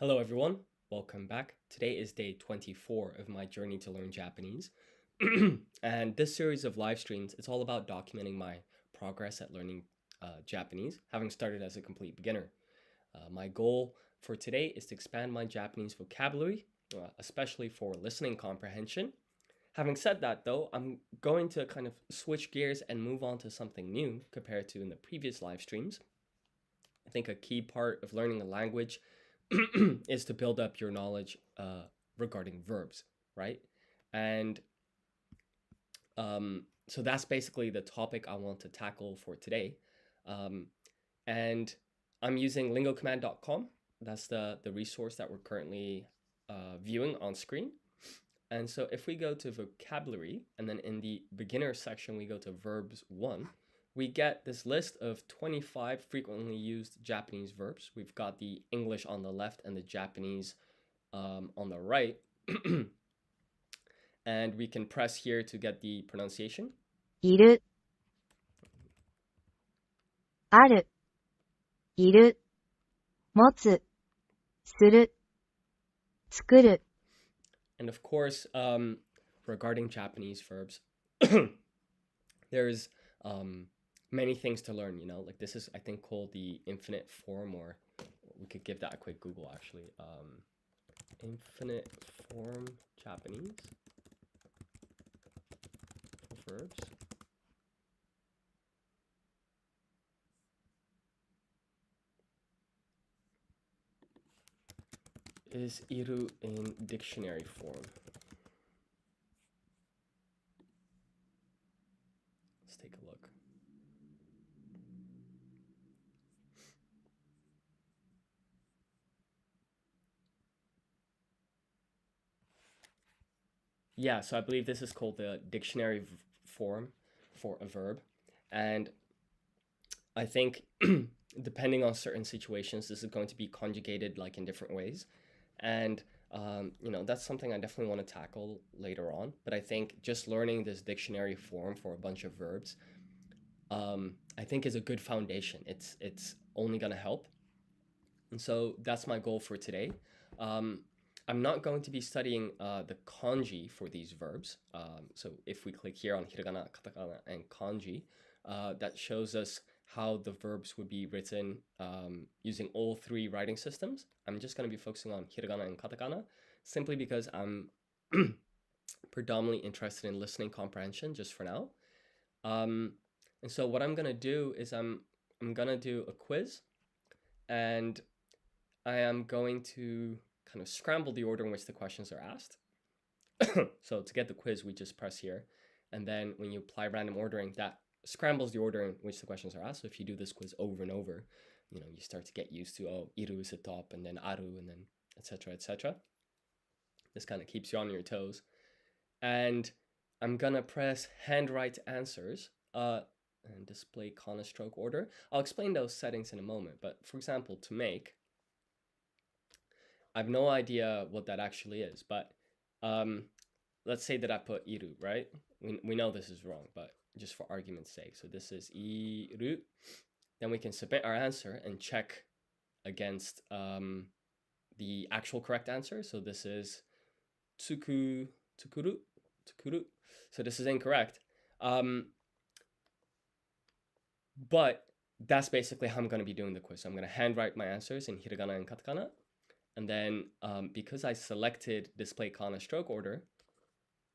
Hello, everyone. Welcome back. Today is day 24 of my journey to learn Japanese. And this series of live streams, it's all about documenting my progress at learning Japanese, having started as a complete beginner. My goal for today is to expand my Japanese vocabulary, especially for listening comprehension. Having said that, though, I'm going to kind of switch gears and move on to something new compared to in the previous live streams. I think a key part of learning a language is to build up your knowledge regarding verbs, right? And so that's basically the topic I want to tackle for today. Um, and I'm using lingocommand.com. That's the resource that we're currently viewing on screen. And so if we go to vocabulary, and then in the beginner section, we go to verbs one, we get this list of 25 frequently used Japanese verbs. We've got the English on the left and the Japanese on the right. And we can press here to get the pronunciation. いる、ある、いる、持つ、する、作る。 And of course, regarding Japanese verbs, there's many things to learn, like this is, I think, called the infinite form, or we could give that a quick Google actually. Infinite form Japanese verbs. Is iru in dictionary form? Let's take a look. Yeah, so I believe this is called the dictionary form for a verb. And I think depending on certain situations, this is going to be conjugated like in different ways. And that's something I definitely want to tackle later on. But I think just learning this dictionary form for a bunch of verbs, I think is a good foundation. It's only gonna help. And so that's my goal for today. I'm not going to be studying the kanji for these verbs. So if we click here on hiragana, katakana, and kanji, that shows us how the verbs would be written using all three writing systems. I'm just going to be focusing on hiragana and katakana simply because I'm predominantly interested in listening comprehension just for now. And so what I'm going to do is I'm going to do a quiz, and I am going to kind of scramble the order in which the questions are asked. So to get the quiz, we just press here. And then when you apply random ordering, that scrambles the order in which the questions are asked. So if you do this quiz over and over, you start to get used to, iru is the top, and then aru, and then etc. etc. This kind of keeps you on your toes. And I'm gonna press handwrite answers and display kana stroke order. I'll explain those settings in a moment. But for example, to make, I have no idea what that actually is, but let's say that I put iru, right? We know this is wrong, but just for argument's sake. So this is iru. Then we can submit our answer and check against the actual correct answer. So this is tukuru. So this is incorrect. But that's basically how I'm going to be doing the quiz. So I'm going to handwrite my answers in hiragana and katakana. And then because I selected display kana stroke order,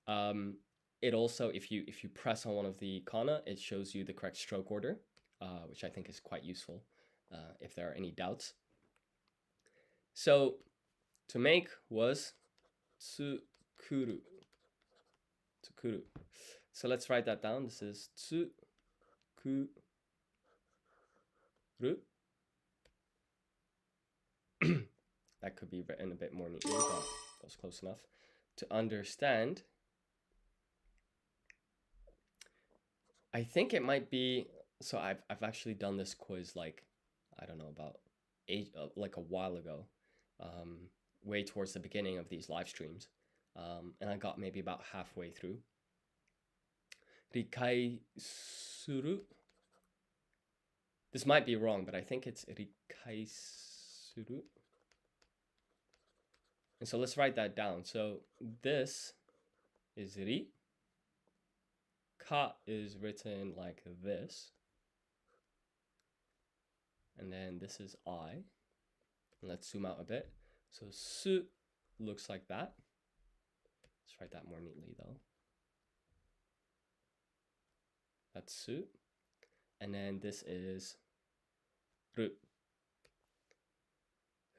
it also, if you press on one of the kana, it shows you the correct stroke order, which I think is quite useful if there are any doubts. So to make was tsukuru. Tsukuru. So let's write that down. This is tsukuru. That could be written a bit more neatly, but that was close enough. To understand, I think it might be, so I've actually done this quiz like, I don't know, about like a while ago, way towards the beginning of these live streams, and I got maybe about halfway through. Rikai suru. This might be wrong, but I think it's rikai suru. And so let's write that down. So this is ri. Ka is written like this. And then this is I. And let's zoom out a bit. So su looks like that. Let's write that more neatly though. That's su. And then this is ru.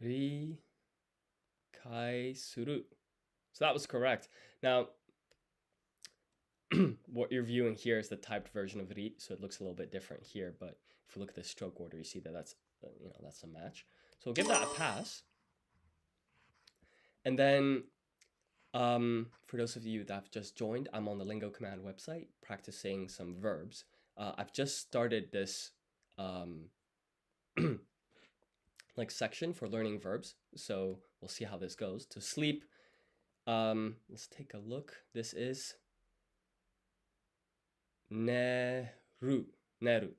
Ri kai suru. So that was correct. Now, what you're viewing here is the typed version of ri, so it looks a little bit different here. But if you look at the stroke order, you see that that's that's a match. So we'll give that a pass. And then, for those of you that have just joined, I'm on the Lingo Command website practicing some verbs. I've just started this like section for learning verbs, so we'll see how this goes. To sleep, let's take a look. This is neru, neru,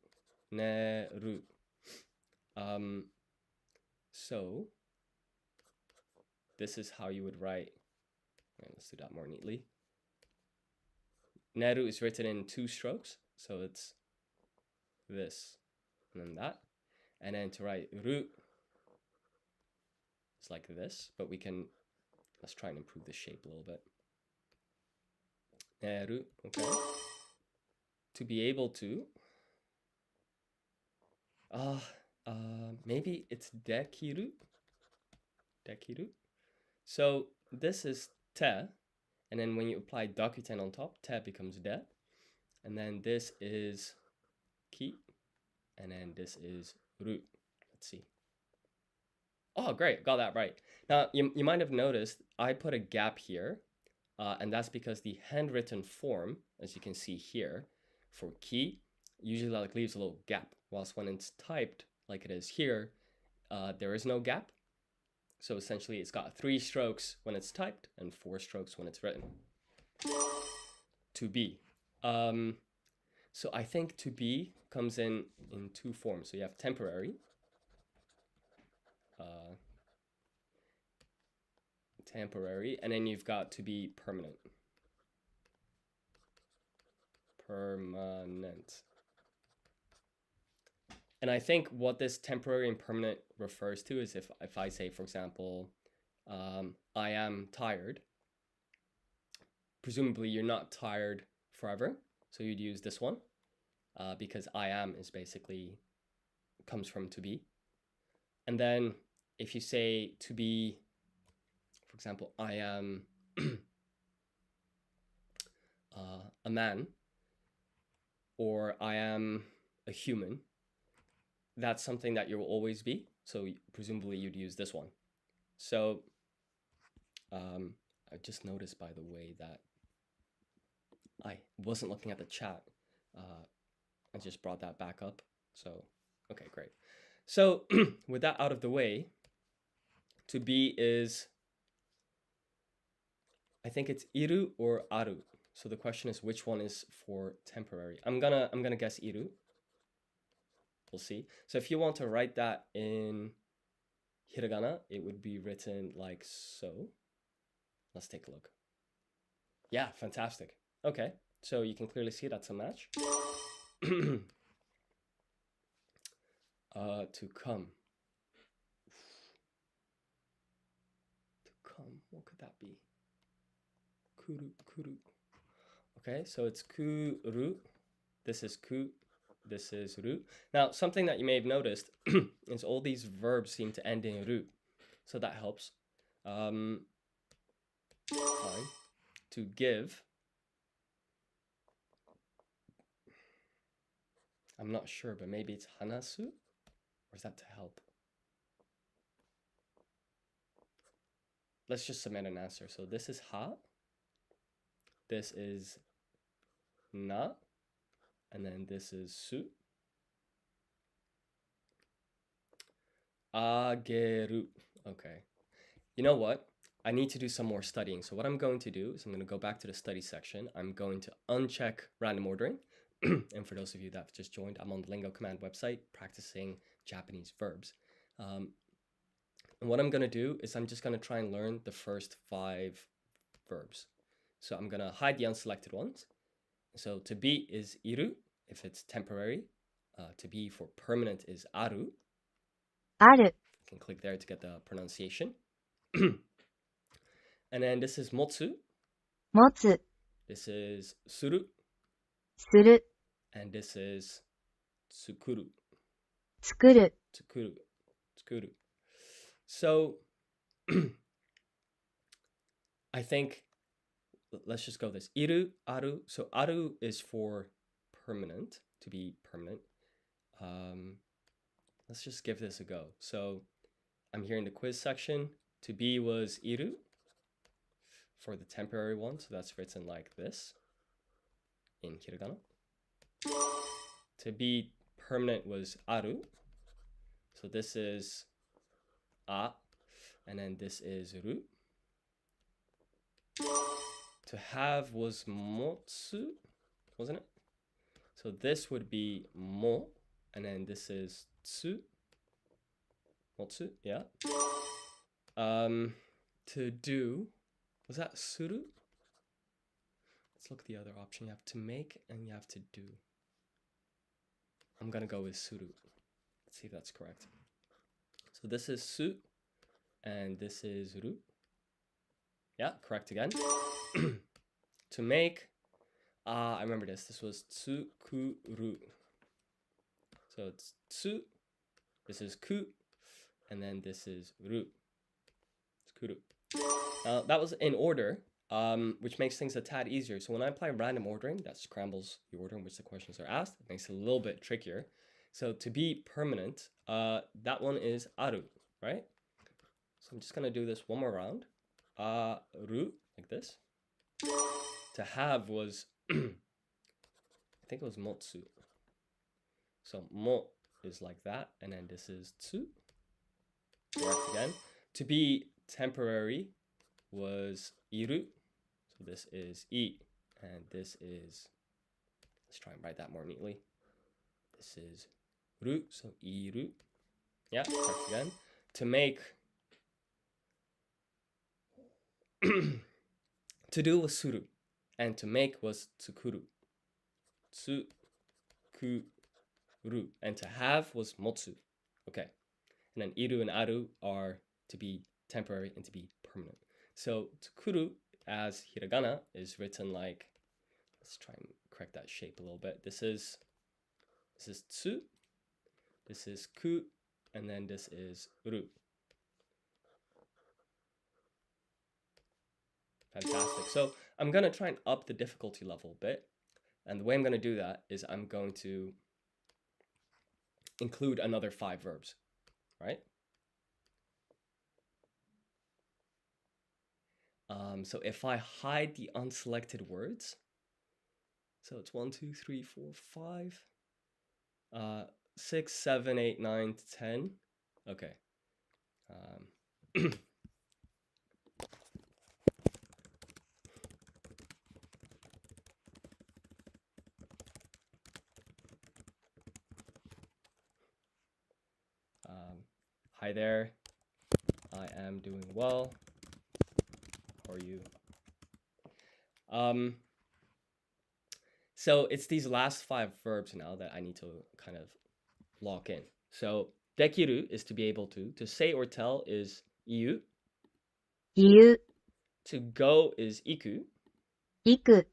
neru. So this is how you would write. Right, let's do that more neatly. Neru is written in 2 strokes, so it's this and then that. And then to write ru, it's like this, but let's try and improve the shape a little bit. Neru, okay. To be able to, maybe it's dekiru, dekiru. So this is te, and then when you apply dakuten on top, te becomes de. And then this is ki, and then this is ru. Let's see. Oh, great, got that right. Now, you might have noticed I put a gap here, and that's because the handwritten form, as you can see here, for ki, usually like leaves a little gap, whilst when it's typed, like it is here, there is no gap. So essentially, it's got 3 strokes when it's typed and 4 strokes when it's written. To be. So I think to be comes in 2 forms. So you have temporary. Temporary, and then you've got to be permanent. Permanent. And I think what this temporary and permanent refers to is if I say, for example, I am tired, presumably you're not tired forever, so you'd use this one, because I am is basically comes from to be. And then if you say to be, for example, I am a man, or I am a human, that's something that you will always be. So presumably you'd use this one. So I just noticed, by the way, that I wasn't looking at the chat. I just brought that back up. So, okay, great. So with that out of the way, to be is, I think it's iru or aru. So the question is, which one is for temporary? I'm gonna guess iru. We'll see. So if you want to write that in hiragana, it would be written like so. Let's take a look. Yeah, fantastic. Okay, so you can clearly see that's a match. To come. To come, what could that be? Kuru, kuru. Okay, so it's kuru. This is ku. This is ru. Now, something that you may have noticed is all these verbs seem to end in ru. So that helps. Fine. To give. I'm not sure, but maybe it's hanasu? Or is that to help? Let's just submit an answer. So this is ha. This is na. And then this is su. Ageru. Okay. You know what? I need to do some more studying. So what I'm going to do is I'm going to go back to the study section. I'm going to uncheck random ordering. And for those of you that have just joined, I'm on the Lingo Command website practicing Japanese verbs. And And what I'm going to do is I'm just going to try and learn the first 5 verbs. So I'm going to hide the unselected ones. So to be is iru if it's temporary. To be for permanent is aru. ある、 You can click there to get the pronunciation. And then this is motsu. 持つ、 This is suru. する、 And this is tsukuru. 作る、 Tsukuru. Tsukuru. So I think let's just go this. Iru, aru. So aru is for permanent, to be permanent. Let's just give this a go. So I'm here in the quiz section. To be was iru for the temporary one. So that's written like this in hiragana. To be permanent was aru. So this is a, and then this is ru. To have was motsu, wasn't it? So this would be mo, and then this is tsu. Motsu, yeah. To do, was that suru? Let's look at the other option. You have to make and you have to do. I'm gonna go with suru. Let's see if that's correct. So this is su, and this is ru. Yeah, correct again. To make, I remember this. This was tsukuru. So it's tsu, this is ku, and then this is ru. Tsukuru. That was in order, which makes things a tad easier. So when I apply random ordering, that scrambles the order in which the questions are asked. It makes it a little bit trickier. So to be permanent, that one is aru, right? So I'm just gonna do this one more round. Ru, like this. To have was, I think it was motsu. So mo is like that, and then this is tsu. Correct again. To be temporary was iru. So this is I, and this is, let's try and write that more neatly. This is ru, so iru. Yeah, correct again. To make, to do was suru, and to make was tsukuru. Tsukuru. And to have was motsu. Okay. And then iru and aru are to be temporary and to be permanent. So tsukuru as hiragana is written like, let's try and correct that shape a little bit. This is tsu, this is ku, and then this is ru. Fantastic. So I'm gonna try and up the difficulty level a bit. And the way I'm gonna do that is I'm going to include another 5 verbs, right? So if I hide the unselected words, so it's 1, 2, 3, 4, 5, 6, 7, 8, 9, 10. Okay. Hi there. I am doing well. How are you? So it's these last 5 verbs now that I need to kind of lock in. So dekiru is to be able to. To say or tell is iu. 言う、 To go is iku. 行く、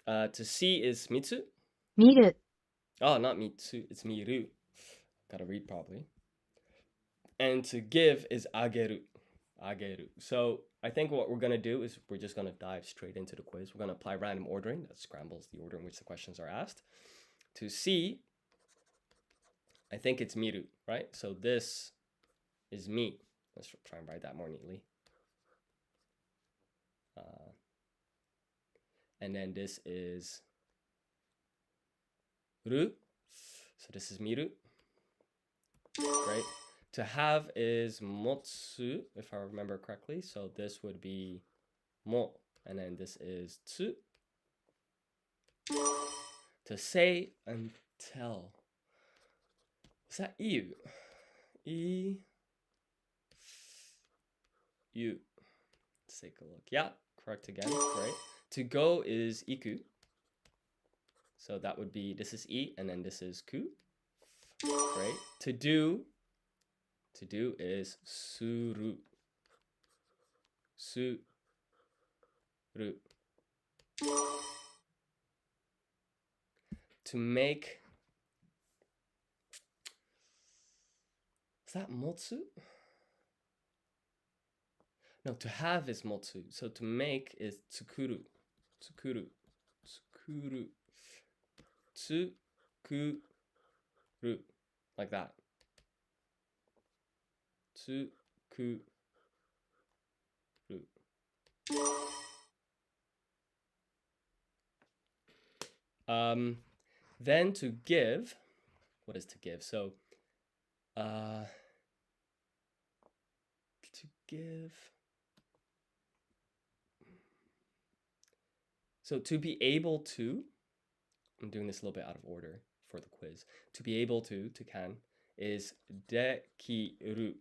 To see is mitsu. 見る、 Oh, not mitsu. It's miru. Gotta read properly. And to give is ageru. Ageru. So I think what we're gonna do is we're just gonna dive straight into the quiz. We're gonna apply random ordering that scrambles the order in which the questions are asked. To see, I think it's miru, right? So this is me. Let's try and write that more neatly. And then this is ru. So this is miru. Great. To have is motsu, if I remember correctly. So this would be mo, and then this is tsu. To say and tell. Is that iu? I. you. Let's take a look. Yeah, correct again. Great. To go is iku. So that would be, this is I, and then this is ku. Great. To do is suru. Suru. To make, is that motsu? No, to have is motsu. So to make is tsukuru. Tsukuru. Tsukuru. Tsukuru. Like that. Tsukuru. Then to give, what is to give? So, to give. So to be able to, I'm doing this a little bit out of order for the quiz. To be able to can, is dekiru.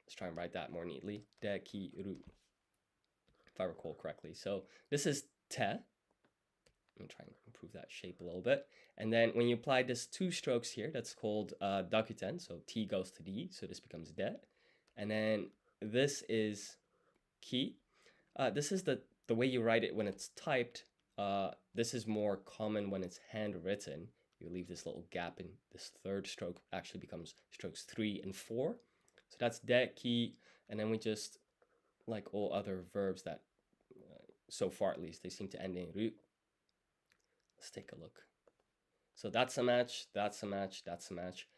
Let's try and write that more neatly. Dekiru. If I recall correctly. So this is te. Let me try and improve that shape a little bit. And then when you apply this two strokes here, that's called dakuten. So T goes to D, so this becomes de. And then this is ki. This is the way you write it when it's typed. This is more common when it's handwritten. You leave this little gap in this third stroke, actually becomes strokes 3 and 4. So that's de, ki, and then we just, like all other verbs that, so far at least, they seem to end in ru. Let's take a look. So that's a match, that's a match, that's a match.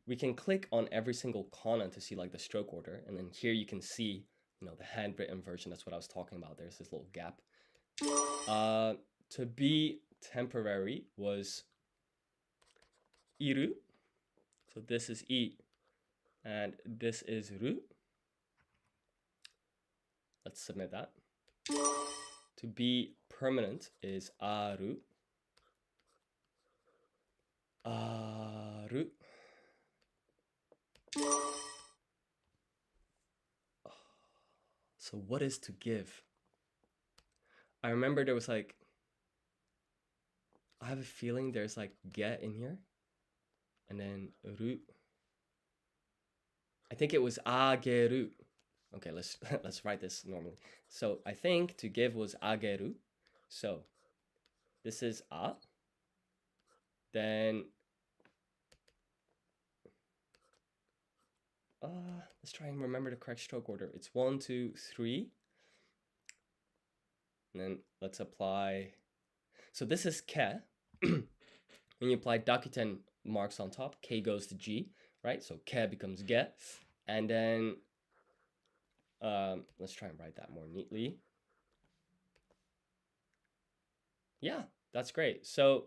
We can click on every single kana to see like the stroke order, and then here you can see, you know, the handwritten version. That's what I was talking about. There's this little gap. To be temporary was iru. So this is I, and this is ru. Let's submit that. To be permanent is aru. Aru. So what is to give? I remember there was like, I have a feeling there's like get in here, and then ru. I think it was ageru. Okay, let's write this normally. So I think to give was ageru. So this is a. Then let's try and remember the correct stroke order. It's 1, 2, 3. And then let's apply. So this is ke. When you apply dakuten marks on top, K goes to G, right? So ke becomes ge. And then let's try and write that more neatly. Yeah, that's great. So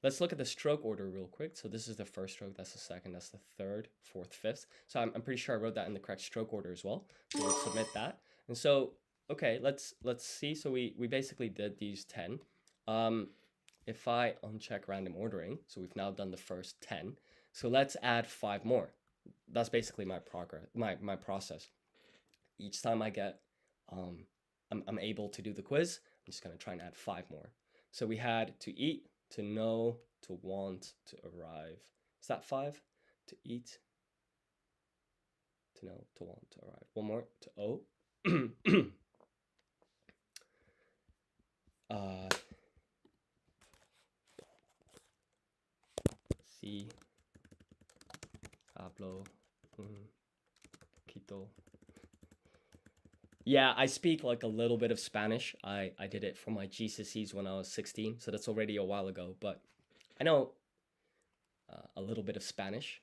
let's look at the stroke order real quick. So this is the first stroke, that's the second, that's the third, fourth, fifth. So I'm pretty sure I wrote that in the correct stroke order as well. So we'll submit that. And so, okay, let's see. So we basically did these 10. If I uncheck random ordering, so we've now done the first 10. So let's add 5 more. That's basically my progress, my process. Each time I get, I'm able to do the quiz, I'm just gonna try and add 5 more. So we had to eat, to know, to want, to arrive. Is that 5? To eat, to know, to want, to arrive. One more, to owe. Si, hablo, quito. Yeah, I speak like a little bit of Spanish. I did it for my GCSEs when I was 16, so that's already a while ago, but I know a little bit of Spanish.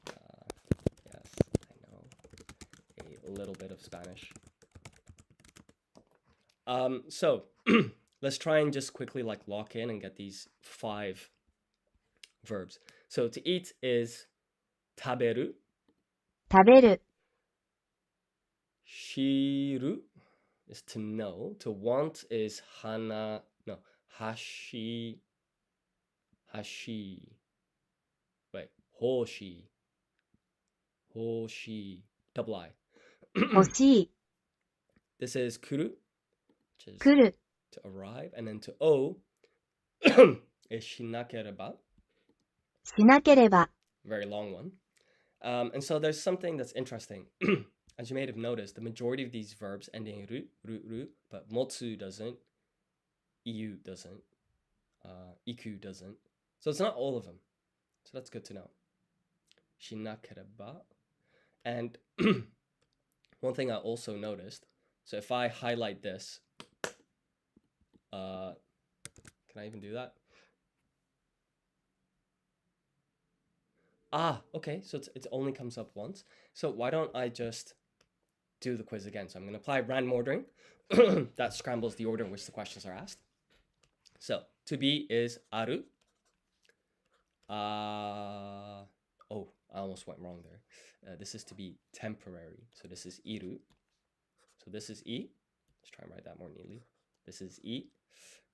Yes, I know a little bit of Spanish. So let's try and just quickly like lock in and get these 5 verbs. So to eat is taberu. 食べる、 Shiru is to know. To want is hashi. Wait, hoshi. Double I. 欲しい、 This is kuru, which is 来る、 to arrive, and then to o is shinakereba, しなければ、 very long one. And so there's something that's interesting. As you may have noticed, the majority of these verbs end in ru, but motsu doesn't, iu doesn't, iku doesn't. So it's not all of them. So that's good to know. Shinakereba. And one thing I also noticed, so if I highlight this, can I even do that? Okay, so it only comes up once. So why don't I just do the quiz again? So I'm going to apply random ordering. That scrambles the order in which the questions are asked. So to be is aru. I almost went wrong there. This is to be temporary. So this is iru. So this is i. Let's try and write that more neatly. This is i.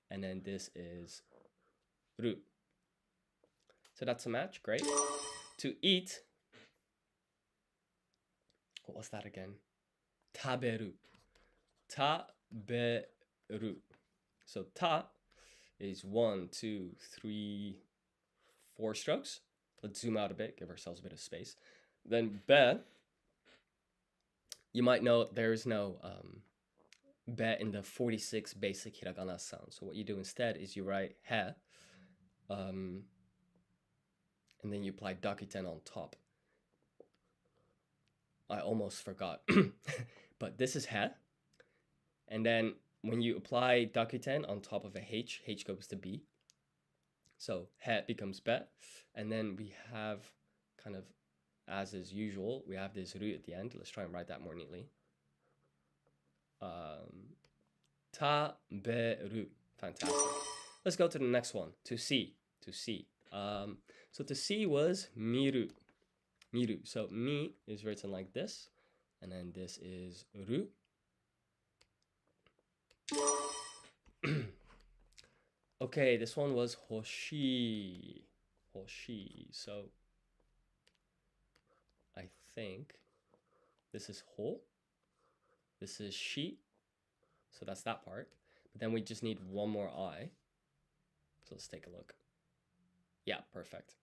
And then this is ru. So that's a match. Great. To eat. What was that again? Taberu. Taberu. So ta is 1, 2, 3, 4 strokes. Let's zoom out a bit, give ourselves a bit of space. Then be, you might know there's no be in the 46 basic hiragana sounds. So what you do instead is you write he, and then you apply dakuten on top. I almost forgot. But this is he. And then when you apply dakuten on top of a H goes to B. So he becomes be. And then we have kind of, as is usual, we have this ru at the end. Let's try and write that more neatly. Taberu. Fantastic. Let's go to the next one. To see. To see. So to see was miru. Miru. So mi is written like this. And then this is ru. Okay, this one was hoshi. Hoshi. So I think this is ho. This is shi. So that's that part. But then we just need one more I. So let's take a look. Yeah, perfect.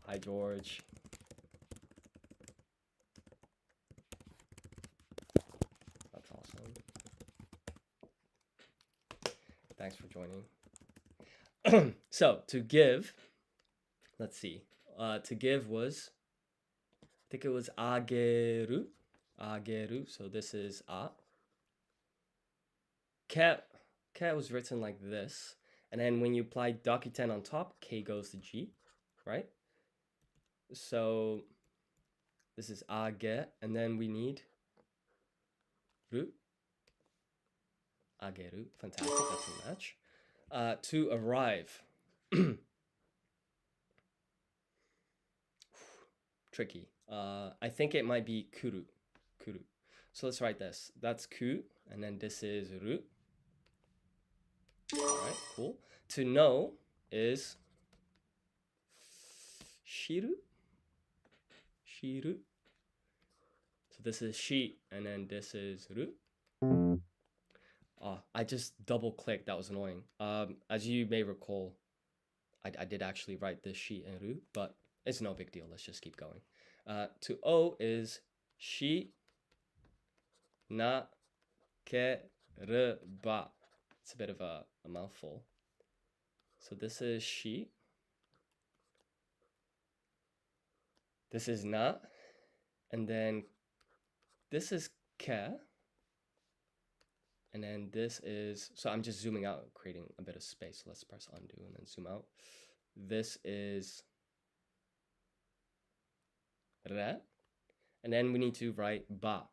Hi, George. That's awesome. Thanks for joining. So, to give, let's see. To give was, I think it was ageru. Ageru. So this is a. Ke was written like this. And then when you apply dakuten on top, K goes to G, right? So this is age, and then we need ru. Ageru. Fantastic, that's a match. To arrive. Tricky. I think it might be kuru. Kuru. So let's write this. That's ku, and then this is ru. Alright, cool. To know is shiru. Shiru. So this is shi, and then this is ru. I just double clicked. That was annoying. As you may recall, I did actually write this shi and ru, but it's no big deal. Let's just keep going. To o is shi na kereba. It's a bit of a mouthful. So this is shi. This is na. And then this is ke. And then this is, so I'm just zooming out, creating a bit of space. Let's press undo and then zoom out. This is re. And then we need to write ba.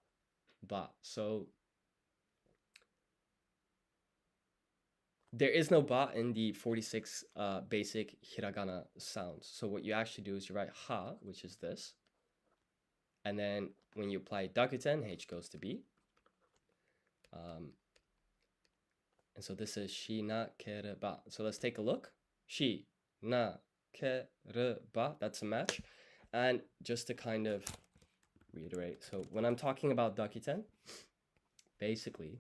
Ba. So there is no ba in the 46 basic hiragana sounds. So what you actually do is you write ha, which is this. And then when you apply dakuten, H goes to B. And so this is shinakereba. So let's take a look. shinakereba. That's a match. And just to kind of reiterate, so when I'm talking about Dakuten, basically,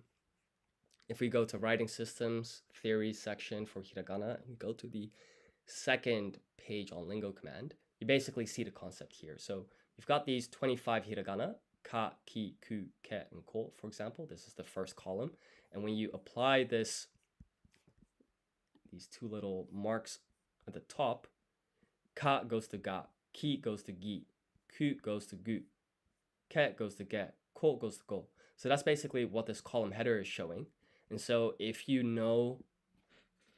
if we go to writing systems theory section for hiragana and go to the second page on Lingo Command, you basically see the concept here. So you've got these 25 hiragana, ka, ki, ku, ke, and ko, for example. This is the first column. And when you apply these two little marks at the top, ka goes to ga, ki goes to gi, ku goes to gu, ke goes to ge, ko goes to go. So that's basically what this column header is showing. And so if you know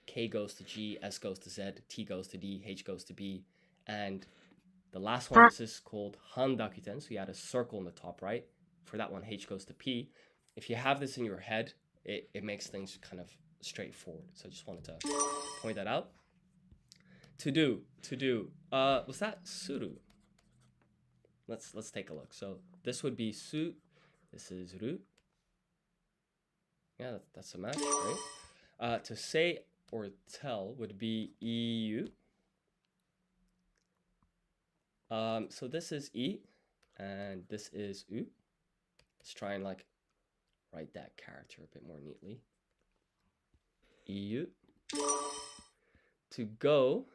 K goes to G, S goes to Z, T goes to D, H goes to B, and the last one, this is called Han Dakuten, so you add a circle in the top right. For that one, H goes to P. If you have this in your head, it makes things kind of straightforward. So I just wanted to point that out. To do. Was that suru? Let's take a look. So this would be su. This is ru. Yeah, that's a match, right? To say or tell would be iu. So this is I, and this is U. Let's try and like write that character a bit more neatly. EU. To go.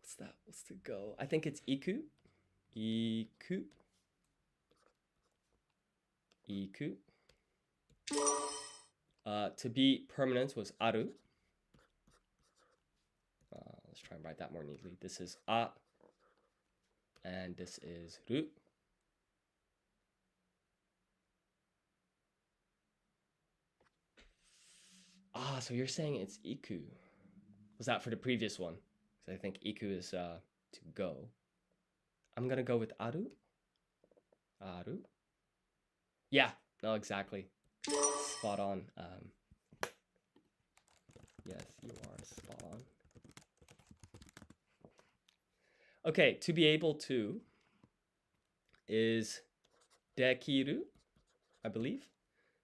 What's that? What's to go? I think it's iku. Iku. Iku. To be permanent was aru. Let's try and write that more neatly. This is a. And this is ru. So you're saying it's iku. Was that for the previous one? So I think iku is to go. I'm gonna go with aru. Aru. Yeah, no, exactly. Spot on. Yes, you are spot on. Okay, to be able to is dekiru, I believe.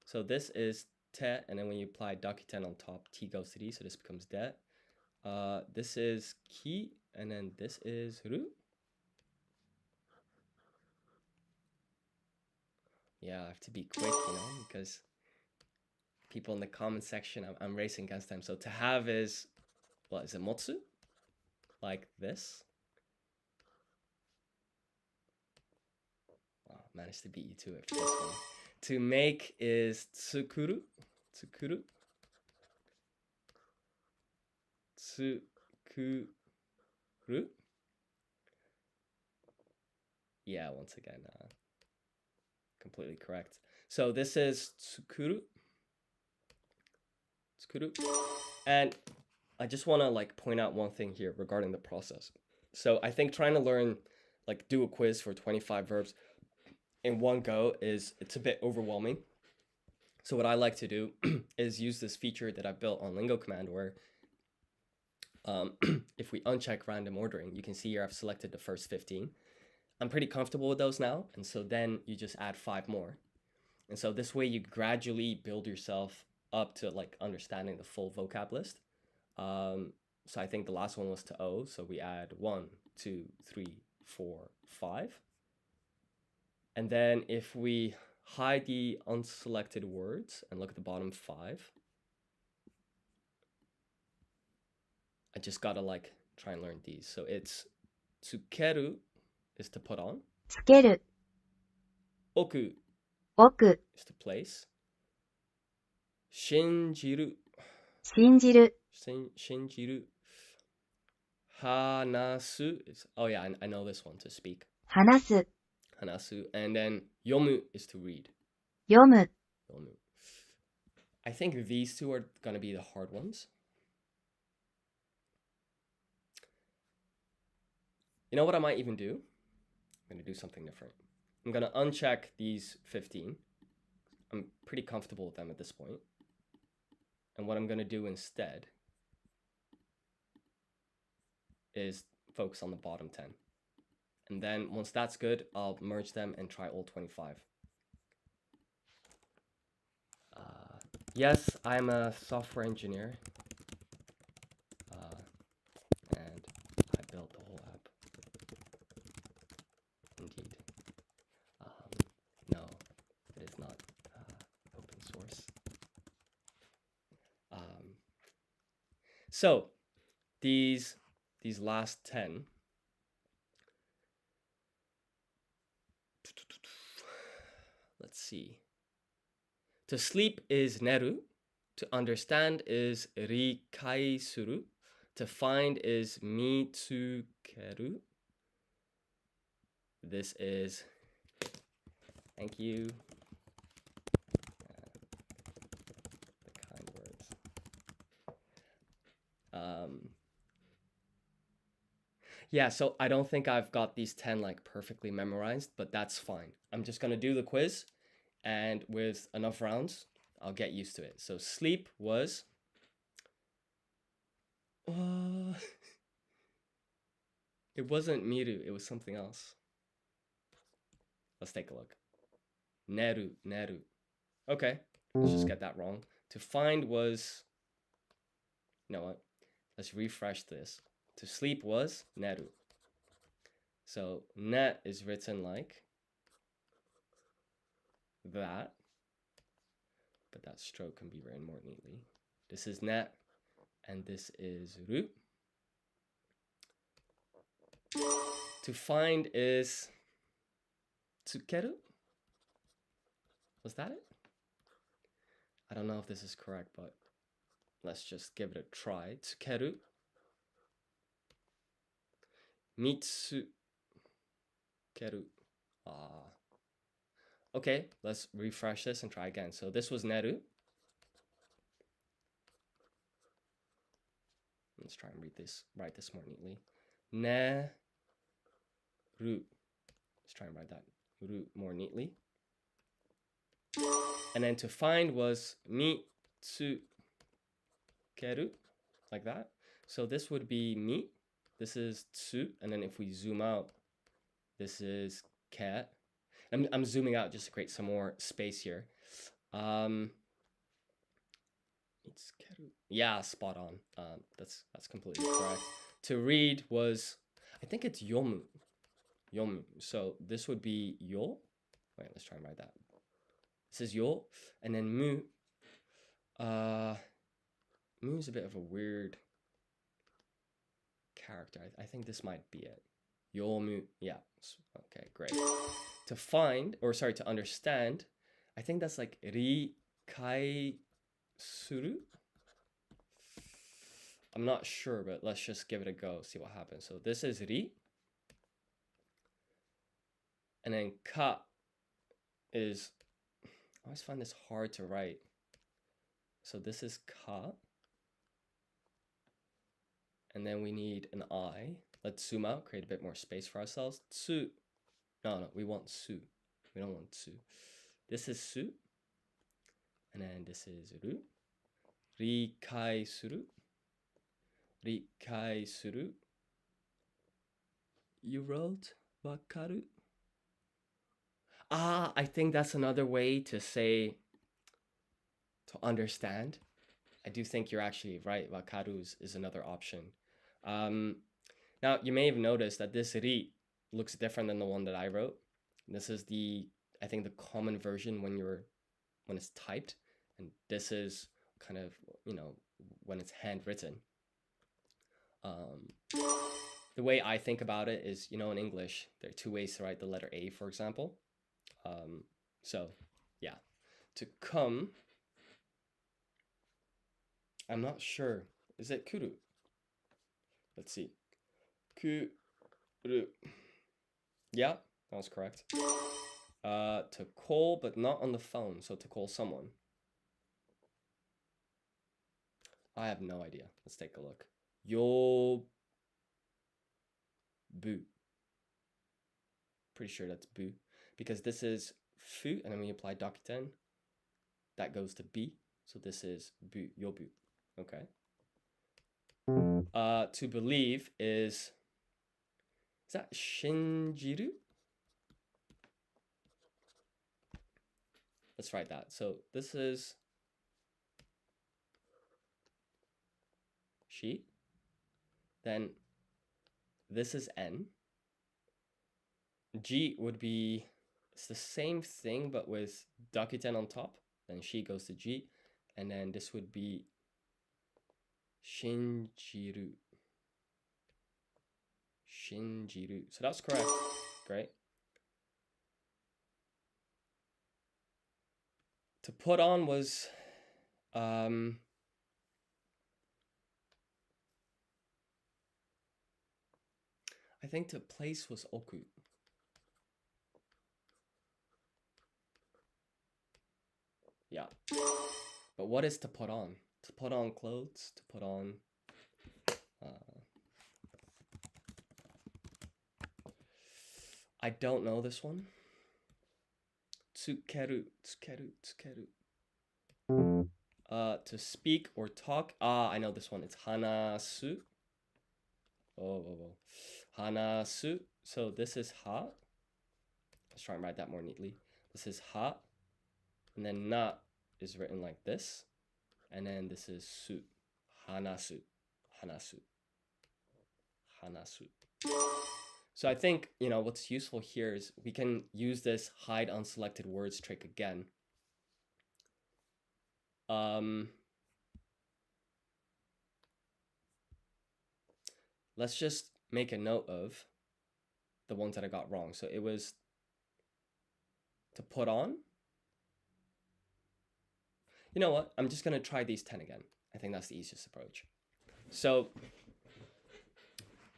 So this is te, and then when you apply dakuten on top, t goes to d, so this becomes de. This is ki, and then this is ru. Yeah, I have to be quick, because people in the comment section, I'm racing against them. So to have is, what is it, motsu? Like this. Oh, managed to beat you to it for this one. To make is tsukuru. Tsukuru. Tsukuru. Yeah, once again, completely correct. So this is tsukuru. Tsukuru. And I just want to like point out one thing here regarding the process. So I think trying to learn, like do a quiz for 25 verbs in one go it's a bit overwhelming. So what I like to do is use this feature that I built on Lingo Command where if we uncheck random ordering, you can see here I've selected the first 15. I'm pretty comfortable with those now, and so then you just add 5 more. And so this way you gradually build yourself up to like understanding the full vocab list. So I think the last one was to O, so we add 1, 2, 3, 4, 5. And then if we hide the unselected words and look at the bottom 5, I just gotta like try and learn these. So it's tsukeru is to put on. つける、 Oku 置く、 is to place. Shinjiru. 信じる、 Shinjiru. Hanasu is, oh yeah, I know this one, to speak. 話す、 Hanasu. And then yomu is to read. 読む、 Yomu. I think these two are gonna be the hard ones. You know what I might even do? I'm gonna do something different. I'm gonna uncheck these 15. I'm pretty comfortable with them at this point. And what I'm gonna do instead is focus on the bottom 10. And then once that's good, I'll merge them and try all 25. Yes, I'm a software engineer. So these last 10. Let's see. To sleep is neru. To understand is rikai suru. To find is mitsukeru. This is, thank you. The kind words. Yeah, so I don't think I've got these 10 like perfectly memorized, but that's fine. I'm just gonna do the quiz, and with enough rounds, I'll get used to it. So sleep was it wasn't miru, it was something else. Let's take a look. Neru. Okay, let's just get that wrong. To find was, you know what? Let's refresh this. To sleep was neru. So net is written like that, but that stroke can be written more neatly. This is net, and this is ru. To find is tsukeru. Was that it? I don't know if this is correct, but let's just give it a try. Tsukeru. Mitsukeru. Okay, let's refresh this and try again. So this was neru. Let's try and write this more neatly. Neru. Let's try and write that ru more neatly. And then to find was mitsukeru, like that. So this would be mi. This is tsu, and then if we zoom out, this is ke. I'm zooming out just to create some more space here. Yeah, spot on. That's completely correct. To read was, I think it's yomu. So this would be yo. Wait, let's try and write that. This is yo, and then mu. Mu is a bit of a weird character. I think this might be it. Yomu. Yeah. Okay, great. To find, or sorry, to understand, I think that's like rikai suru. I'm not sure, but let's just give it a go, see what happens. So this is ri. And then ka is, I always find this hard to write. So this is ka. And then we need an I. Let's zoom out, create a bit more space for ourselves. Tsu. No, we want su. We don't want tsu. This is su. And then this is ru. Rikai suru. Rikai suru. You wrote wakaru. I think that's another way to say to understand. I do think you're actually right. Wakaru is another option. Now, you may have noticed that this ri looks different than the one that I wrote. This is I think the common version when it's typed, and this is kind of, when it's handwritten. The way I think about it is, in English, there are two ways to write the letter A, for example. So, yeah. To come, I'm not sure. Is it kuru? Let's see. Kuru. Yeah, that was correct. To call, but not on the phone. So to call someone. I have no idea. Let's take a look. Yobu. Pretty sure that's bu. Because this is fu, and then we apply dakuten. That goes to bi. So this is bu, yobu. Okay. To believe is that shinjiru? Let's write that. So this is shi. Then this is n. G would be, it's the same thing, but with dakuten on top. Then shi goes to G. And then this would be Shinjiru. Shinjiru. So that's correct. Great. To put on was I think to place was oku. Yeah. But what is to put on? To put on clothes, to put on I don't know this one. Tsukeru, tsukeru, tsukeru. To speak or talk. I know this one. It's hanasu. Oh. Hanasu. So this is ha. Let's try and write that more neatly. This is ha. And then na is written like this. And then this is su. Hanasu. Hanasu. Hanasu. So I think, what's useful here is we can use this hide unselected words trick again. Let's just make a note of the ones that I got wrong. So it was to put on. You know what? I'm just going to try these 10 again. I think that's the easiest approach. So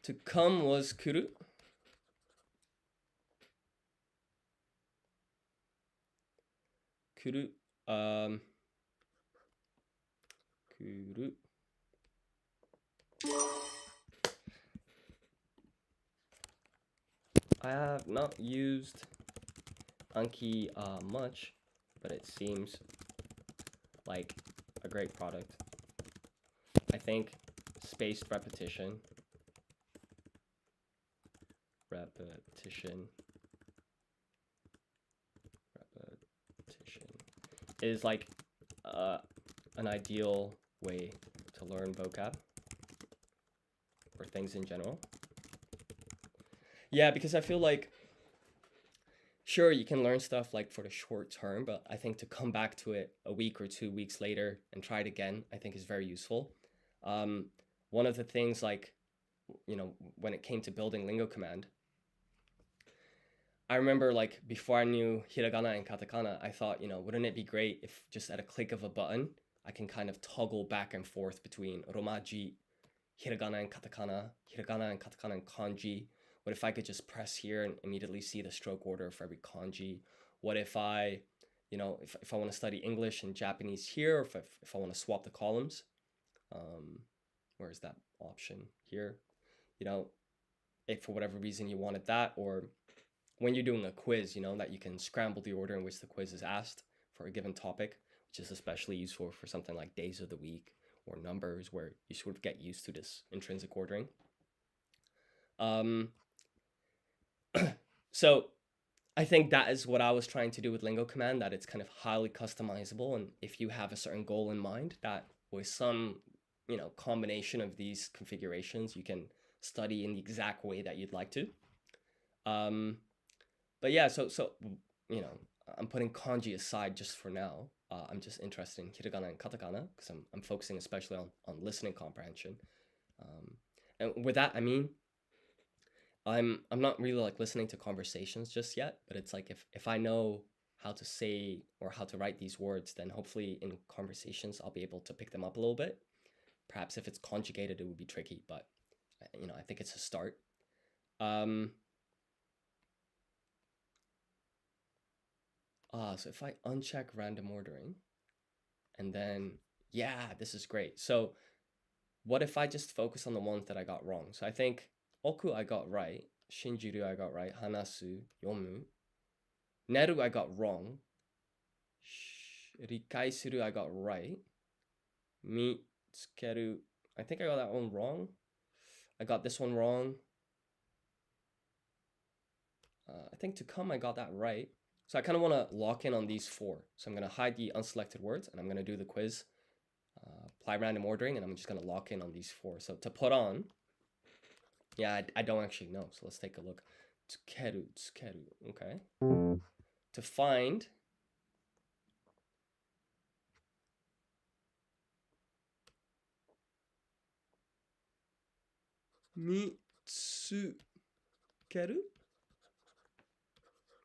to come was kuru. Kuru. Kuru. I have not used Anki much, but it seems like a great product. I think spaced repetition is like an ideal way to learn vocab or things in general. Yeah, because I feel like, sure, you can learn stuff like for the short term, but I think to come back to it a week or 2 weeks later and try it again, I think is very useful. One of the things, like, when it came to building Lingo Command, I remember, like, before I knew hiragana and katakana, I thought, wouldn't it be great if just at a click of a button, I can kind of toggle back and forth between romaji, hiragana and katakana and kanji. What if I could just press here and immediately see the stroke order for every kanji? What if I, if I want to study English and Japanese here, or if I want to swap the columns, where's that option here? If for whatever reason you wanted that, or when you're doing a quiz, that you can scramble the order in which the quiz is asked for a given topic, which is especially useful for something like days of the week or numbers, where you sort of get used to this intrinsic ordering. So I think that is what I was trying to do with Lingo Command, that it's kind of highly customizable. And if you have a certain goal in mind, that with some, combination of these configurations, you can study in the exact way that you'd like to. But yeah, so I'm putting kanji aside just for now. I'm just interested in hiragana and katakana because I'm focusing especially on listening comprehension. And with that, I mean, I'm not really like listening to conversations just yet, but it's like if I know how to say or how to write these words, then hopefully in conversations I'll be able to pick them up a little bit. Perhaps if it's conjugated, it would be tricky, but I think it's a start. So if I uncheck random ordering, and then, yeah, this is great. So what if I just focus on the ones that I got wrong? So I think oku I got right, shinjiru I got right, hanasu, yomu. Neru I got wrong. Rikai suru I got right. Mitsukeru, I think I got that one wrong. I got this one wrong. I think to come I got that right. So I kind of want to lock in on these 4. So I'm going to hide the unselected words, and I'm going to do the quiz, apply random ordering, and I'm just going to lock in on these 4. So to put on, yeah, I don't actually know. So let's take a look. Tsukeru, okay. To find, Mitsukeru?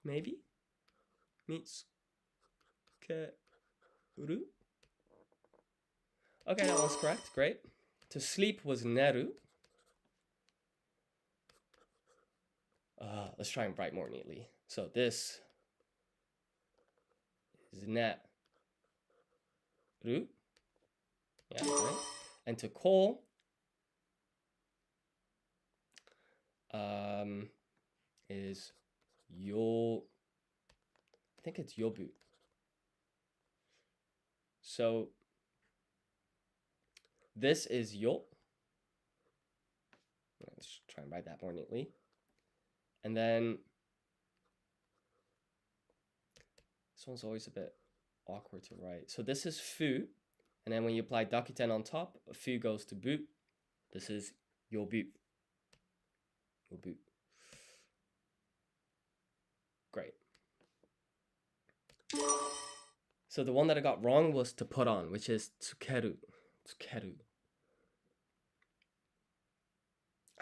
Maybe? Mitsukeru? Okay, that one's correct. Great. To sleep was neru. Let's try and write more neatly. So this is neru. Yeah, right. And to call is yo. I think it's yobu. So this is yo. Let's try and write that more neatly. And then this one's always a bit awkward to write. So this is fu. And then when you apply dakuten on top, fu goes to bu. This is yobu. Yobu. Great. So the one that I got wrong was to put on, which is tsukeru. Tsukeru.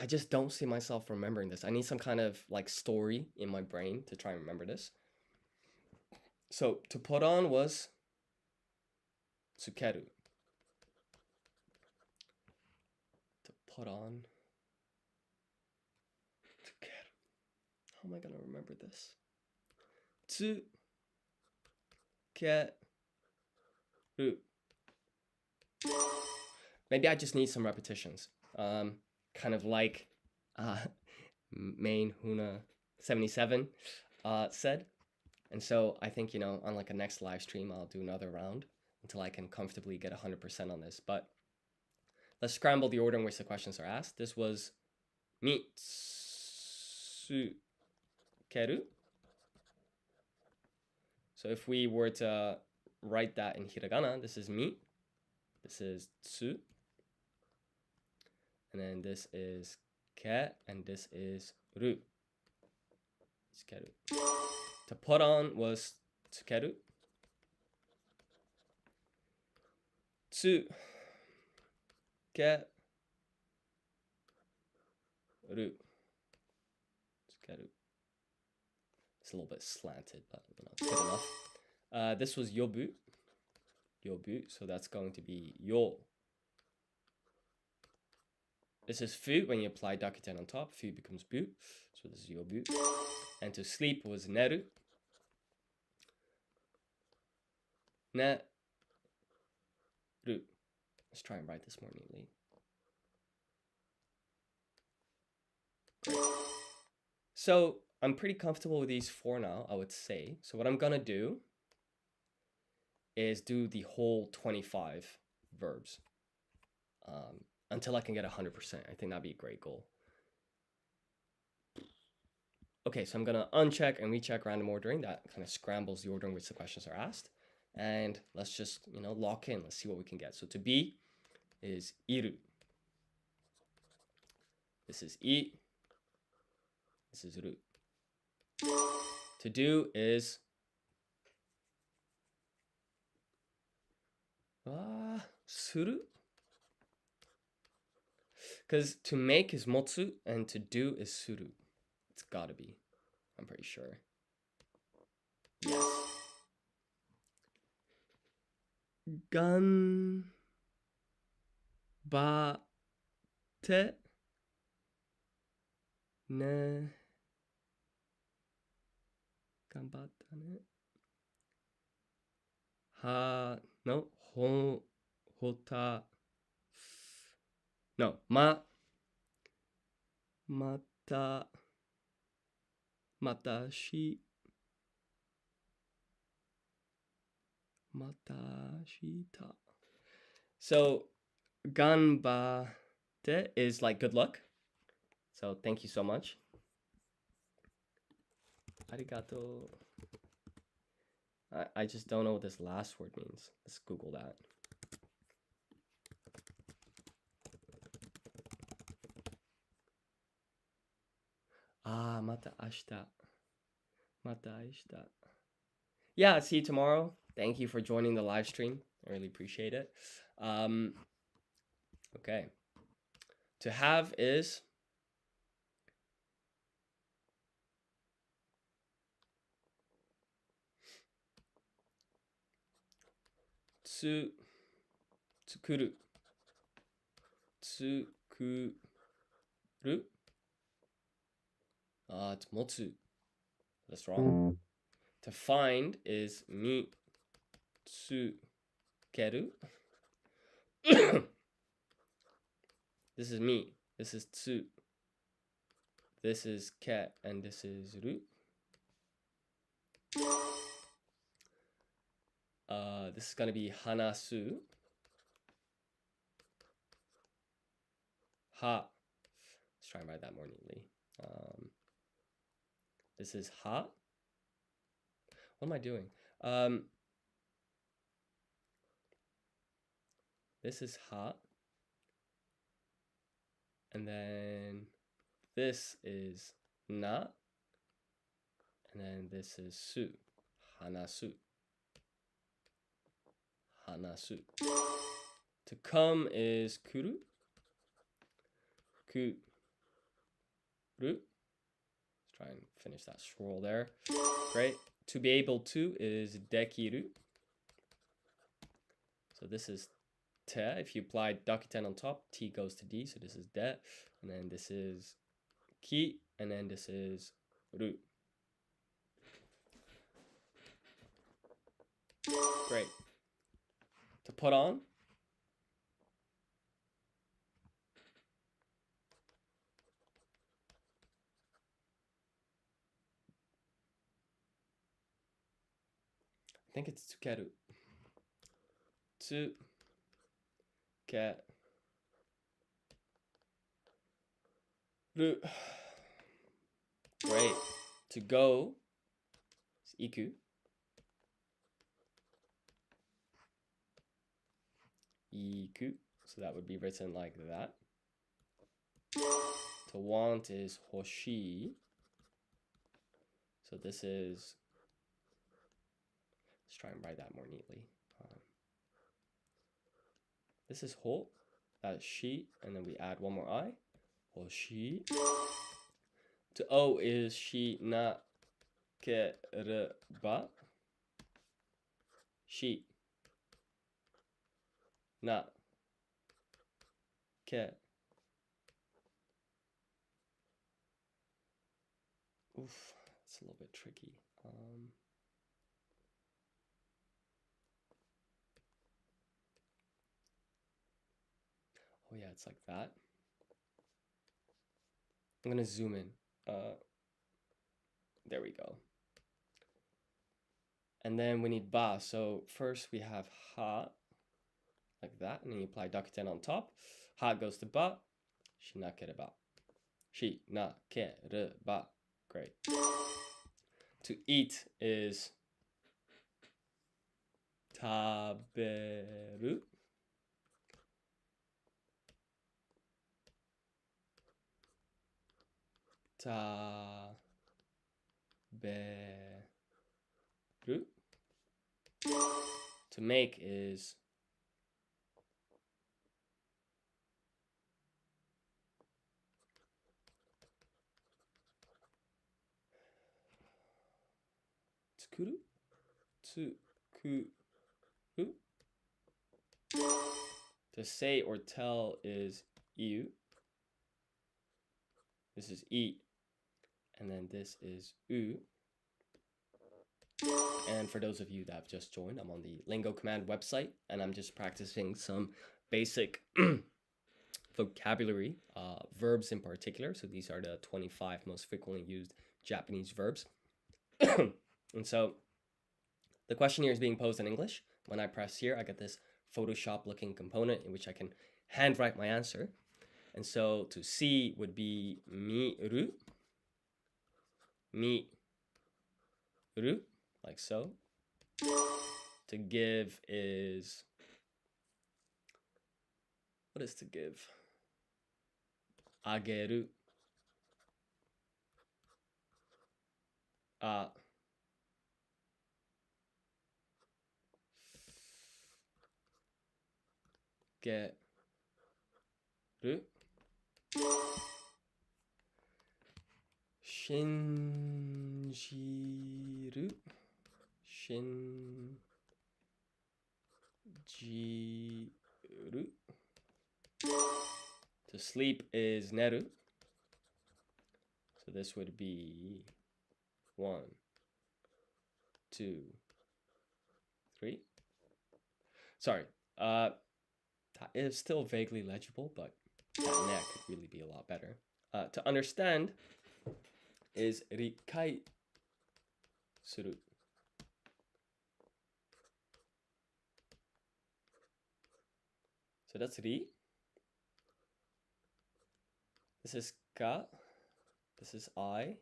I just don't see myself remembering this. I need some kind of like story in my brain to try and remember this. So to put on was tsukeru. To put on. Tsukeru. How am I gonna remember this? Tsukeru. Maybe I just need some repetitions. Kind of like Main Huna 77 said. And so I think, you know, on like a next live stream, I'll do another round until I can comfortably get 100% on this. But let's scramble the order in which the questions are asked. This was mitsukeru. So if we were to write that in hiragana, this is mi, this is tsu, and then this is ke, and this is ru. Tsukeru. To put on was tsukeru. Tsu, ke, ru. Tsukeru. It's a little bit slanted, but you know, it's good enough. This was yobu. Yobu, so that's going to be yo. This is fu. When you apply dakuten on top, fu becomes bu. So this is yobu. And to sleep was neru. Neru. Let's try and write this more neatly. So I'm pretty comfortable with these four now, I would say. So what I'm gonna do is do the whole 25 verbs until I can get 100%. I think that'd be a great goal. Okay, so I'm gonna uncheck and recheck random ordering. That kind of scrambles the order in which the questions are asked. And let's just, you know, lock in. Let's see what we can get. So to be is iru. This is I. This is ru. To do is suru. Because to make is motsu and to do is suru. It's gotta be. I'm pretty sure. Yes. Gan ba te ne. Ganbatta ne. Ha no ho hota. No, mata matashita. So ganbate is like good luck. So thank you so much. Arigato. I just don't know what this last word means. Let's Google that. Mata ashita. Mata ashita. Yeah, see you tomorrow. Thank you for joining the live stream. I really appreciate it. Okay. To have is つ、作る。作る。It's 持つ. That's wrong. To find is 見つける. This is me. This is つ. This is け and this is る. This is gonna be 話す. Ha. Let's try and write that more neatly. This is ha. What am I doing? This is ha. And then this is na. And then this is su. Hanasu. Hanasu. To come is kuru. Kuru. Let's try and finish that scroll there. Great. To be able to is dekiru. So this is te. If you apply dakuten on top, t goes to d. So this is de. And then this is ki. And then this is ru. Great. To put on. I think it's tsukeru. Tsukeru. Great. To go is iku. Iku. So that would be written like that. To want is hoshi. So this is, let's try and write that more neatly. This is ho, that's shi, and then we add one more I. Hoshi. To o is shi na kereba. Shi na ke. Oof, it's a little bit tricky. Oh yeah, it's like that. I'm gonna zoom in. There we go. And then we need ba. So first we have ha, like that, and then you apply dakuten on top. Ha goes to ba. Shinakereba. Shinakereba. Great. To eat is taberu. Taberu. To make is tsukuru. Tsukuru. To say or tell is iu. This is eat. And then this is u. And for those of you that have just joined, I'm on the Lingo Command website, and I'm just practicing some basic vocabulary, verbs in particular. So these are the 25 most frequently used Japanese verbs. And so the question here is being posed in English. When I press here, I get this Photoshop looking component in which I can handwrite my answer. And so to see would be miru. Miru, like so. To give is, what is to give? Ageru. Geru. Shinjiru. jiru. To sleep is neru. So this would be 1, 2, 3. Sorry, that is still vaguely legible, but that neck could really be a lot better. To understand is rikai suru. So that's ri. This is ka. This is I.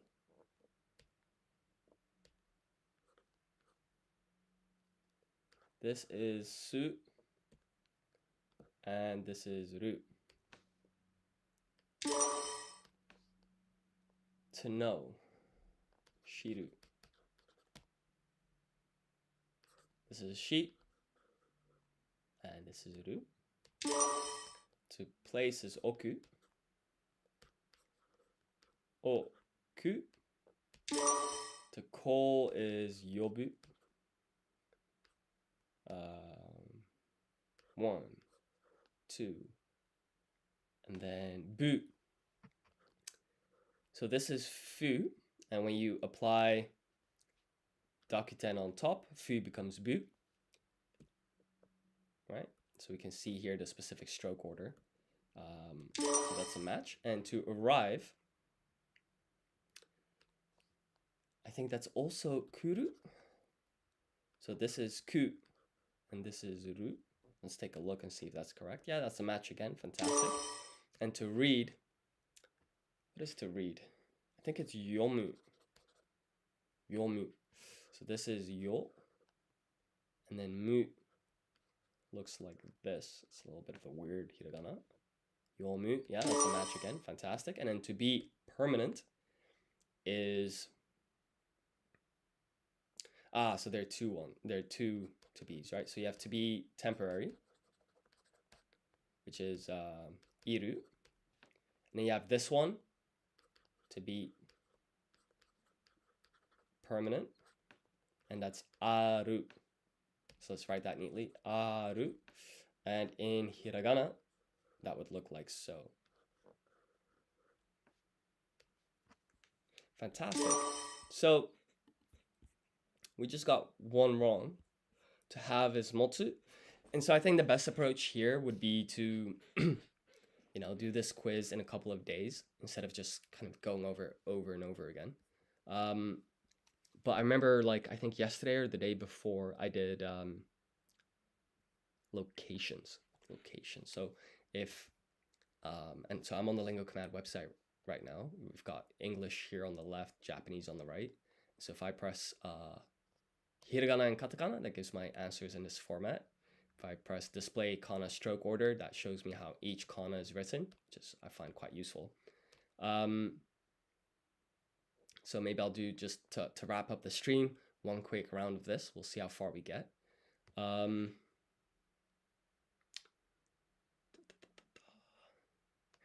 This is su. And this is ru. To know, shiru. This is shi. And this is ru. To place is oku. Oku. To call is yobu. 1, 2, and then bu. So this is fu, and when you apply dakuten on top, fu becomes bu. Right? So we can see here the specific stroke order. So that's a match. And to arrive, I think that's also kuru. So this is ku, and this is ru. Let's take a look and see if that's correct. Yeah, that's a match again. Fantastic. And to read, what is to read? I think it's yomu. Yomu. So this is yo, and then mu looks like this. It's a little bit of a weird hiragana. Yomu. Yeah, that's a match again. Fantastic. And then to be permanent is so there are two to be's, right? So you have to be temporary, which is iru. And then you have this one to be permanent, and that's aru. So let's write that neatly. Aru. And in hiragana, that would look like so. Fantastic. So we just got one wrong. To have is motsu. And so I think the best approach here would be to, do this quiz in a couple of days instead of just kind of going over and over again. But I remember, I think yesterday or the day before, I did locations. So if, and so I'm on the Lingo Command website right now. We've got English here on the left, Japanese on the right. So if I press hiragana and katakana, that gives my answers in this format. If I press display kana stroke order, that shows me how each kana is written, which I find quite useful. So maybe I'll do, just to wrap up the stream, one quick round of this. We'll see how far we get.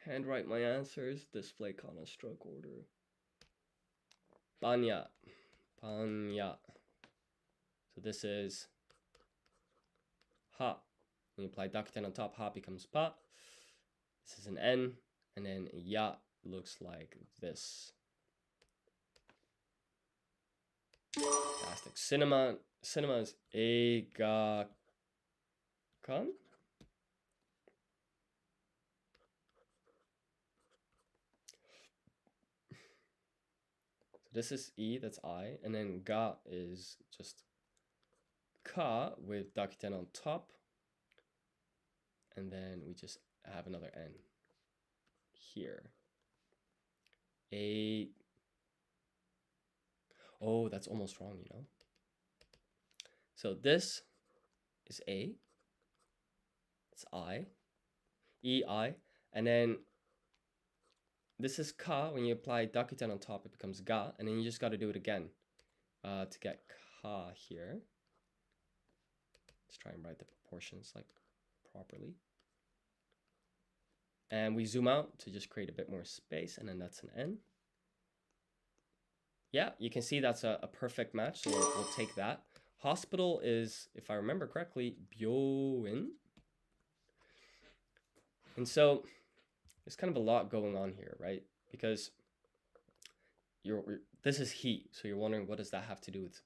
Handwrite my answers, display kana stroke order. Panya. So this is ha. When you apply dakuten on top, ha becomes pa. This is an N, and then ya looks like this. Fantastic. Cinema is eigakan. So this is E, that's I, and then ga is just ka with dakuten on top, and then we just have another N here. Oh, that's almost wrong, So this is A, it's I, E-I, and then this is ka. When you apply dakuten on top, it becomes ga, and then you just got to do it again to get ka here. Let's try and write the proportions properly. And we zoom out to just create a bit more space, and then that's an N. Yeah, you can see that's a perfect match, so we'll take that. Hospital is, if I remember correctly, byoin. And so there's kind of a lot going on here, right? Because this is he, so you're wondering what does that have to do with,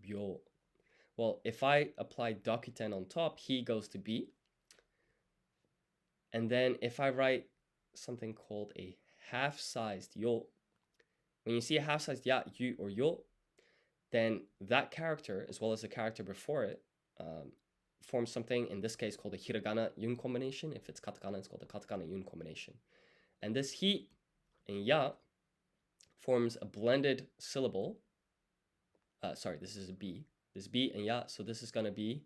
byo. Well, if I apply dokuten on top, he goes to B. And then if I write something called a half-sized yo, when you see a half-sized ya, yu, or yo, then that character, as well as the character before it, forms something, in this case, called a hiragana yun combination. If it's katakana, it's called a katakana yun combination. And this hi and ya forms a blended syllable. Sorry, this is a B. This B and ya, so this is going to be,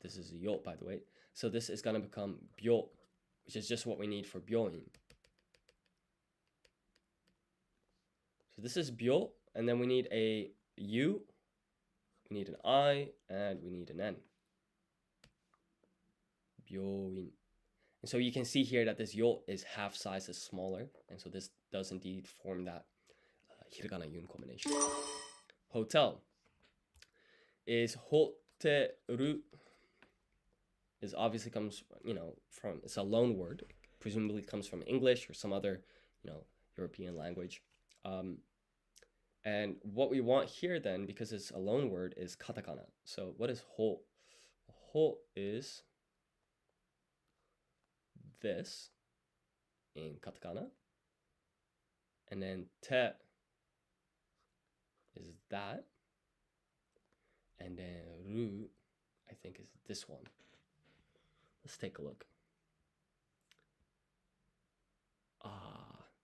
this is a yo, by the way. So this is going to become byo, which is just what we need for byoin. So this is byo, and then we need a U, we need an I, and we need an N. Byoin. And so you can see here that this yo is half size, is smaller, and so this does indeed form that hiragana yun combination. Hotel is hoteru. Is obviously comes, from, it's a loan word, presumably comes from English or some other, European language. And what we want here then, because it's a loan word, is katakana. So what is ho? Ho is this in katakana. And then te is that. And then ru, I think, is this one. Let's take a look.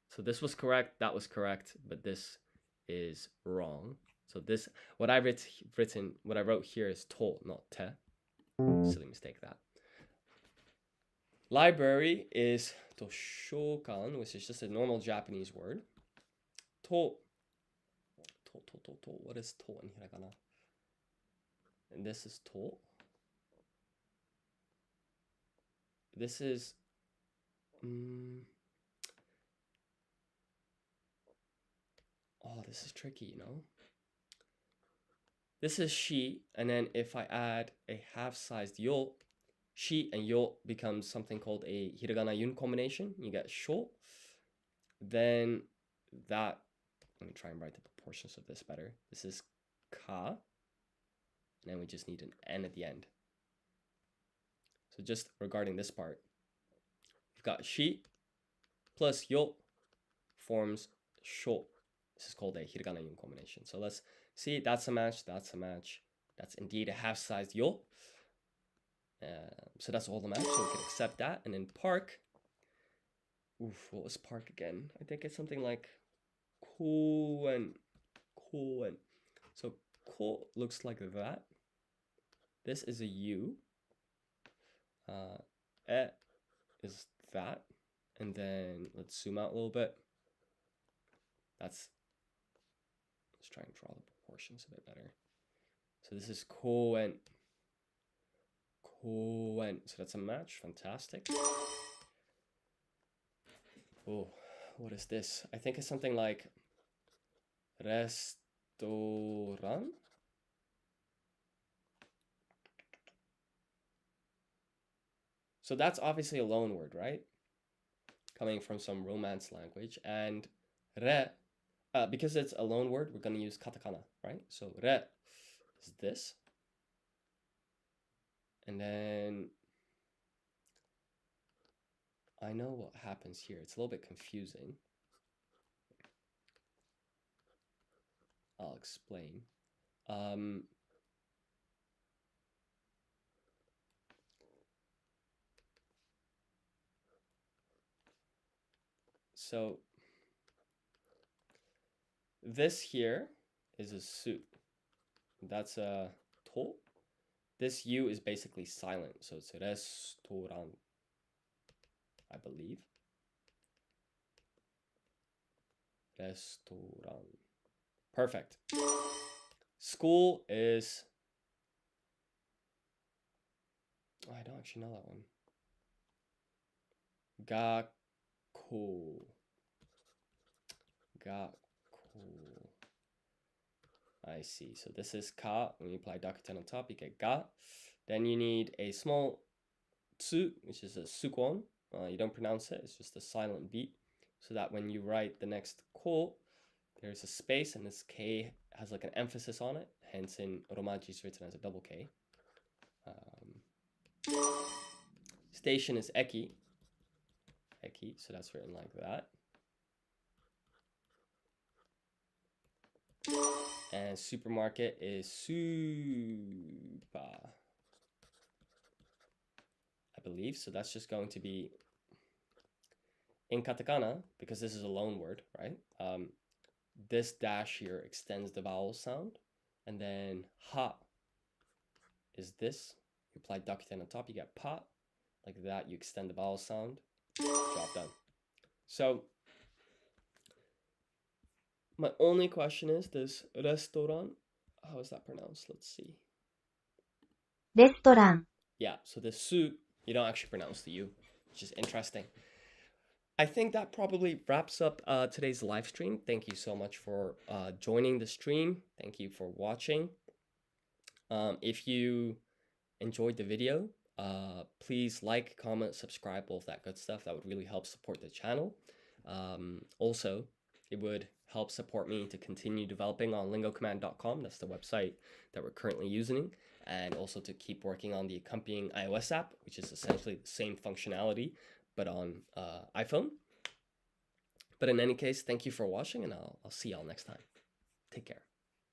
So this was correct, that was correct, but this is wrong. So this, what I wrote here is to, not te. Silly mistake that. Library is toshokan, which is just a normal Japanese word. To. What is to in hiragana? And this is to. This is this is tricky, This is she, and then if I add a half-sized yo, she and yo becomes something called a hiragana yun combination. You get sho. Then that, let me try and write the proportions of this better. This is ka, and then we just need an n at the end. So just regarding this part, we've got she plus yo forms sho. This is called a hiragana yun combination. So let's see, that's a match, that's a match. That's indeed a half-sized yo. So that's all the match, so we can accept that. And then park, what was park again? I think it's something like koen. So ko looks like that. This is a U. E is that. And then let's zoom out a little bit. Let's try and draw the proportions a bit better. So this is koen. So that's a match. Fantastic. Oh, what is this? I think it's something like restaurant. So that's obviously a loan word, right? Coming from some Romance language. And re, because it's a loan word, we're going to use katakana, right? So re is this. And then I know what happens here. It's a little bit confusing. I'll explain. So this here is a su. That's a to. This U is basically silent, so it's restaurant, I believe. Restaurant. Perfect. School is, I don't actually know that one. Gaku. I see. So this is ka. When you apply Dakuten on top, you get ga. Then you need a small tsu, which is a sukwon. You don't pronounce it. It's just a silent beat. So that when you write the next ko, there's a space, and this K has like an emphasis on it. Hence, in Romaji, it's written as a double K. Station is eki. Eki, so that's written like that. And supermarket is supa, I believe. So that's just going to be in katakana, because this is a loan word, right? This dash here extends the vowel sound, and then ha is this. You apply dakuten on top, you get pa, like that. You extend the vowel sound. Job done. So my only question is this restaurant. How is that pronounced? Let's see. レストラン、 Yeah, so the su, you don't actually pronounce the u, which is interesting. I think that probably wraps up today's live stream. Thank you so much for joining the stream. Thank you for watching. If you enjoyed the video, please like, comment, subscribe, all of that good stuff. That would really help support the channel. Also, it would help support me to continue developing on lingocommand.com. That's the website that we're currently using. And also to keep working on the accompanying iOS app, which is essentially the same functionality, but on iPhone. But in any case, thank you for watching, and I'll see y'all next time. Take care.